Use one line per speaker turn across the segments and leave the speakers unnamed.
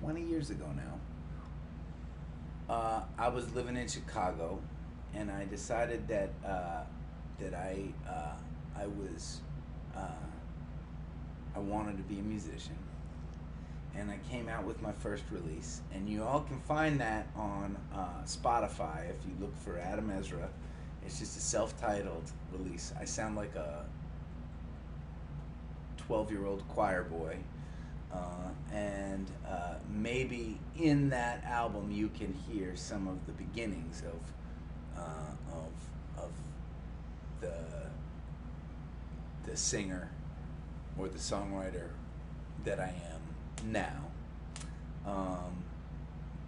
20 years ago now, I was living in Chicago, and I decided that I was uh, I wanted to be a musician, and I came out with my first release, and you all can find that on Spotify if you look for Adam Ezra. It's just a self-titled release. I sound like a 12-year-old choir boy. And maybe in that album you can hear some of the beginnings of the singer or the songwriter that I am now.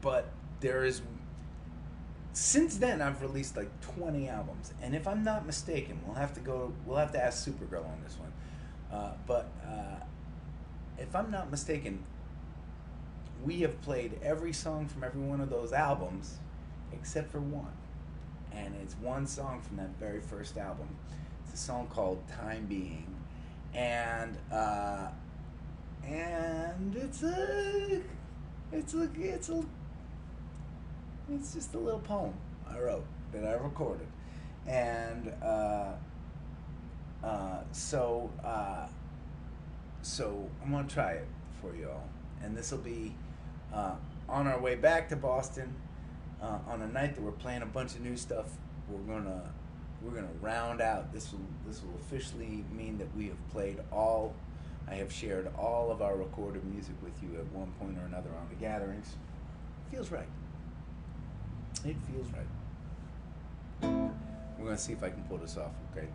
But there is, since then I've released like 20 albums, and if I'm not mistaken, we'll have to ask Supergirl on this one. But if I'm not mistaken, we have played every song from every one of those albums except for one. And it's one song from that very first album. It's a song called Time Being. And it's just a little poem I wrote that I recorded. And so I'm gonna try it for you all, and this will be on our way back to Boston on a night that we're playing a bunch of new stuff. We're gonna round out. This will officially mean that we have played all. I have shared all of our recorded music with you at one point or another on the gatherings. It feels right. It feels right. We're gonna see if I can pull this off. Okay.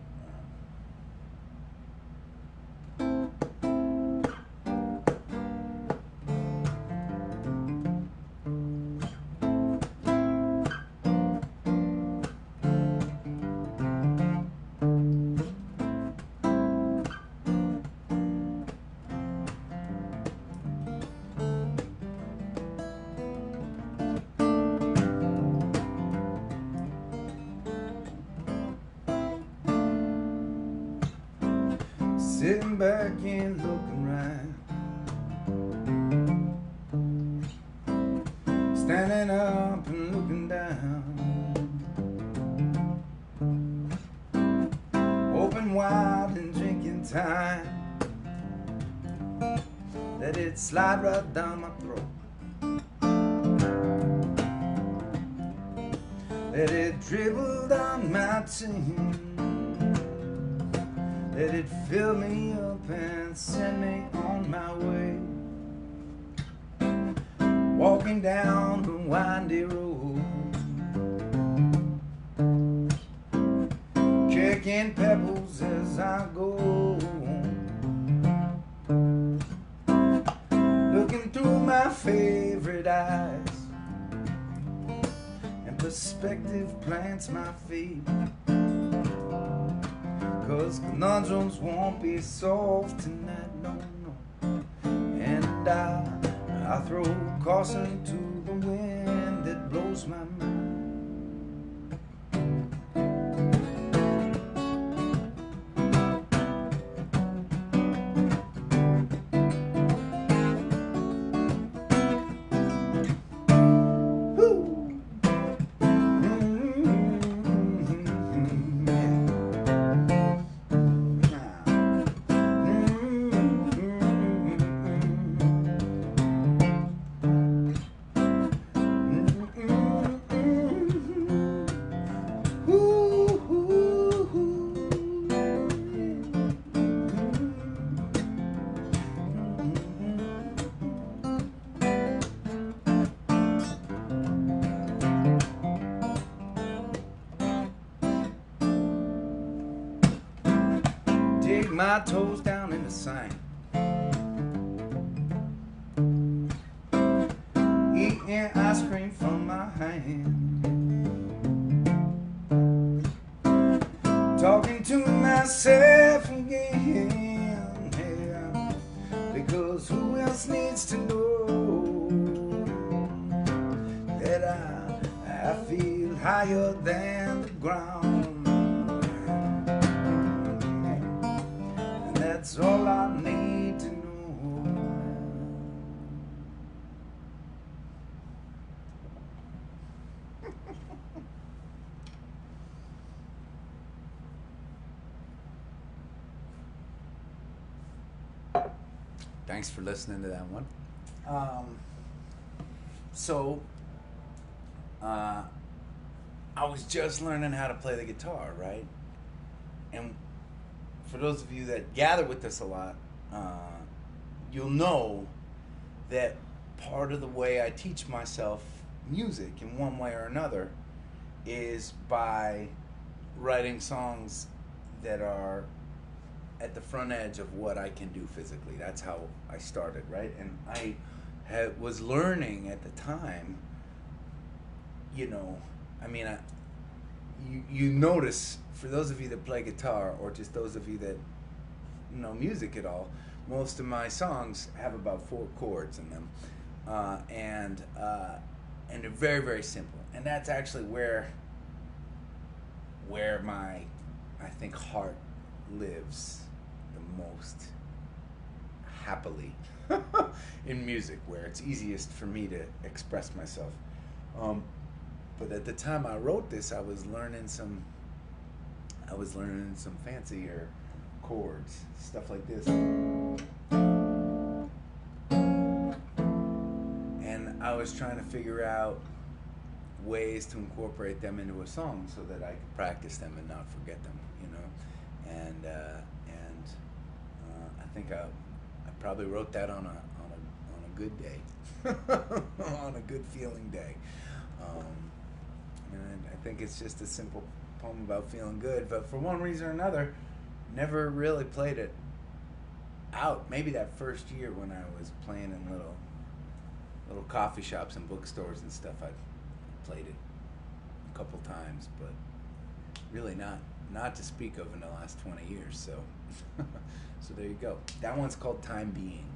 Sitting back and looking right, standing up and looking down, open wide and drinking time, let it slide right down my throat, let it dribble down my chin, let it fill me up and send me on my way, walking down the windy road, kicking pebbles as I go, looking through my favorite eyes, and perspective plants my feet. 'Cause conundrums won't be solved tonight, no, no. And I throw caution to the wind that blows my mind. Dig my toes down in the sand, eating ice cream from my hand, talking to myself again, yeah, because who else needs to know that I feel higher than the ground. That's all I need to know. Thanks for listening to that one. So, I was just learning how to play the guitar, right? And for those of you that gather with us a lot, you'll know that part of the way I teach myself music in one way or another is by writing songs that are at the front edge of what I can do physically. That's how I started, right? And I was learning at the time, you know, I mean, you notice, for those of you that play guitar, or just those of you that know music at all, most of my songs have about 4 chords in them, and they're very, very simple. And that's actually where my, I think, heart lives the most happily in music, where it's easiest for me to express myself. But at the time I wrote this, I was learning some fancier chords, stuff like this. And I was trying to figure out ways to incorporate them into a song so that I could practice them and not forget them, you know. And I think I probably wrote that on a good day, on a good feeling day. And I think it's just a simple poem about feeling good, but for one reason or another, never really played it out. Maybe that first year when I was playing in little coffee shops and bookstores and stuff, I played it a couple times, but really not to speak of in the last 20 years. So so there you go. That one's called Time Being.